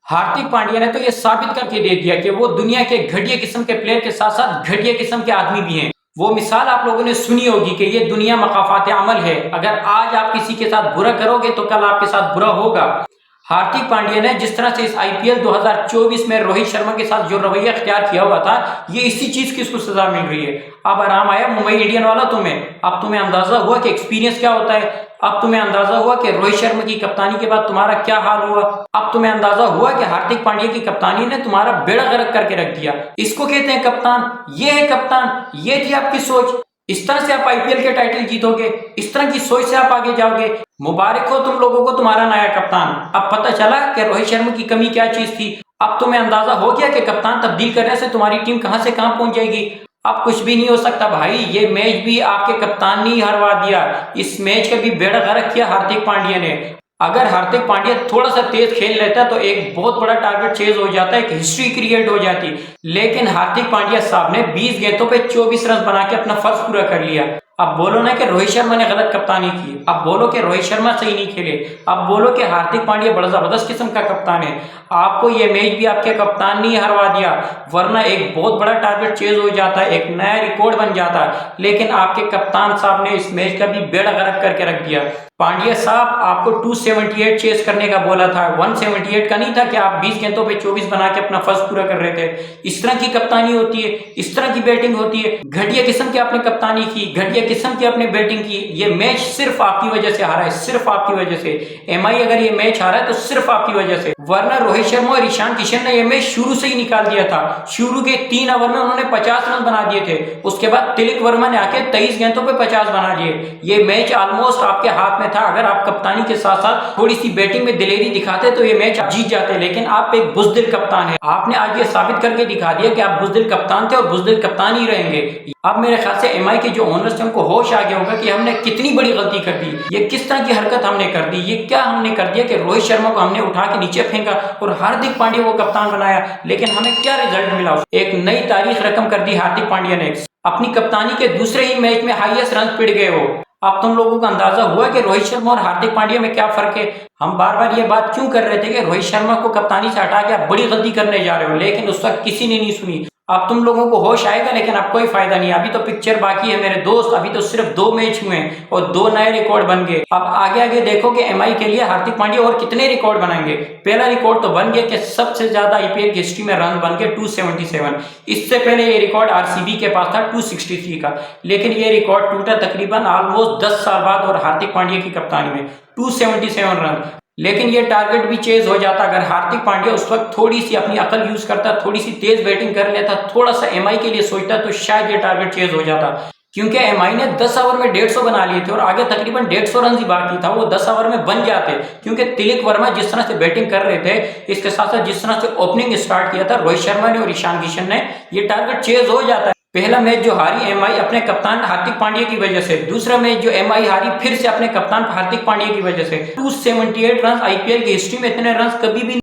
हार्दिक पांड्या ने तो ये साबित करके दे दिया कि वो दुनिया के घटिया किस्म के प्लेयर के साथ साथ घटिया किस्म के आदमी भी हैं। वो मिसाल आप लोगों ने सुनी होगी कि ये दुनिया मकाफात अमल है, अगर आज आप किसी के साथ बुरा करोगे तो कल आपके साथ बुरा होगा। हार्दिक पांड्या ने जिस तरह से इस आईपीएल 2024 में रोहित शर्मा के साथ जो रवैया अख्तियार किया हुआ था, ये इसी चीज की इसको सजा मिल रही है। अब आराम आया मुंबई इंडियन वाला तुम्हें, अब तुम्हें अंदाजा हुआ कि एक्सपीरियंस क्या होता है, अब तुम्हें अंदाजा हुआ कि रोहित शर्मा की कप्तानी के बाद तुम्हारा क्या हाल हुआ, अब तुम्हें अंदाजा हुआ कि हार्दिक पांड्या की कप्तानी ने तुम्हारा बेड़ा गर्क करके रख दिया। इसको कहते हैं कप्तान, ये है कप्तान, ये थी आपकी सोच। इस तरह से आप आईपीएल के टाइटल जीतोगे, इस तरह की सोच से आप आगे जाओगे। मुबारक हो तुम लोगों को तुम्हारा नया कप्तान। अब पता चला कि रोहित शर्मा की कमी क्या चीज थी। अब तुम्हें अंदाजा हो गया कि कप्तान तब्दील करने से तुम्हारी टीम कहां से कहां पहुंच जाएगी। अब कुछ भी नहीं हो सकता भाई, ये मैच भी आपके कप्तान ने ही हरवा दिया। इस मैच का भी बेड़ा गर्क किया हार्दिक पांड्या ने। अगर हार्दिक पांड्या थोड़ा सा तेज खेल लेता तो एक बहुत बड़ा टारगेट चेज हो जाता, एक हिस्ट्री क्रिएट हो जाती। लेकिन हार्दिक पांड्या साहब ने 20 गेंदों पे 24 रन बना के अपना फर्ज पूरा कर लिया। अब बोलो ना कि रोहित शर्मा ने गलत कप्तानी की, अब बोलो कि रोहित शर्मा सही नहीं खेले, अब बोलो कि हार्दिक पांड्या बड़ा जबरदस्त किस्म का कप्तान है। आपको ये मैच भी आपके कप्तान ने हरवा दिया, वरना एक बहुत बड़ा टारगेट चेज हो जाता है, एक नया रिकॉर्ड बन जाता है। लेकिन आपके कप्तान साहब ने इस मैच का भी बेड़ा गर्क करके रख दिया। पांड्या साहब, आपको 278 चेस करने का बोला था, 178 का नहीं था कि आप 20 गेंदों पे 24 बना के अपना फर्ज पूरा कर रहे थे। इस तरह की कप्तानी होती है, इस तरह की बैटिंग होती है। घटिया किस्म की आपने कप्तानी की, घटिया किस्म की आपने बैटिंग की। ये मैच सिर्फ आपकी वजह से हारा है, सिर्फ आपकी वजह से। एमआई अगर ये मैच हारा है तो सिर्फ आपकी वजह से, वरना रोहित शर्मा और ईशान किशन ने ये मैच शुरू से ही निकाल दिया था। शुरू के 3 ओवर में उन्होंने 50 रन बना दिए थे। उसके बाद तिलक वर्मा ने आके 23 गेंदों पे 50 बना दिए। ये मैच ऑलमोस्ट आपके हाथ में था। अगर आप कप्तानी के साथ साथ थोड़ी सी बैटिंग में दिलेरी दिखाते तो ये मैच आप जीत जाते। लेकिन आप एक बुजदिल कप्तान है, आपने आज ये साबित करके दिखा दिया कि आप बुजदिल कप्तान थे और बुजदिल कप्तान ही रहेंगे। अब मेरे ख्याल से एमआई के जो ओनर्स थे उनको होश आ गया होगा कि हमने कितनी बड़ी गलती कर दी, ये किस तरह की हरकत हमने कर दी, ये क्या हमने कर दिया कि रोहित शर्मा को हमने उठा के नीचे फेंका और हार्दिक पांड्या को कप्तान बनाया। लेकिन हमें क्या रिजल्ट मिला, एक नई तारीख रकम कर दी हार्दिक पांड्या ने। अपनी कप्तानी के दूसरे ही मैच में हाईएस्ट रन पिट गए हो। अब तुम लोगों को अंदाजा हुआ कि रोहित शर्मा और हार्दिक पांड्या में क्या फर्क है। हम बार बार ये बात क्यों कर रहे थे कि रोहित शर्मा को कप्तानी से हटा के आप बड़ी गलती करने जा रहे हो, लेकिन उस वक्त किसी ने नहीं सुनी। अब तुम लोगों को होश आएगा, लेकिन अब कोई फायदा नहीं। अभी तो पिक्चर बाकी है मेरे दोस्त, अभी तो सिर्फ 2 मैच हुए और 2 नए रिकॉर्ड बन गए। अब आगे आगे देखो कि एमआई के लिए हार्दिक पांड्या और कितने रिकॉर्ड बनाएंगे। पहला रिकॉर्ड तो बन गया कि सबसे ज्यादा आईपीएल की हिस्ट्री में रन बन गए 277। इससे पहले ये रिकॉर्ड आरसीबी के पास था 263 का, लेकिन ये रिकॉर्ड टूटा तकरीबन ऑलमोस्ट 10 साल बाद और हार्दिक पांड्या की कप्तानी में 277 रन। लेकिन ये टारगेट भी चेज हो जाता अगर हार्दिक पांड्या उस वक्त थोड़ी सी अपनी अकल यूज करता, थोड़ी सी तेज बैटिंग कर लेता, थोड़ा सा एमआई के लिए सोचता तो शायद ये टारगेट चेज हो जाता। क्योंकि एमआई ने 10 ओवर में 150 बना लिए थे और आगे तकरीबन 150 रन ही बाकी था, वो 10 ओवर में बन जाते। क्योंकि तिलक वर्मा जिस तरह से बैटिंग कर रहे थे, इसके साथ साथ जिस तरह से ओपनिंग स्टार्ट किया था रोहित शर्मा ने और ईशान किशन ने, ये टारगेट चेज हो जाता है। पहला मैच जो हारी एमआई अपने कप्तान हार्दिक पांड्या की वजह से, दूसरा मैच जो एमआई हारी फिर से अपने कप्तान हार्दिक पांड्या की वजह से। 278 रन आईपीएल की हिस्ट्री में इतने रन कभी भी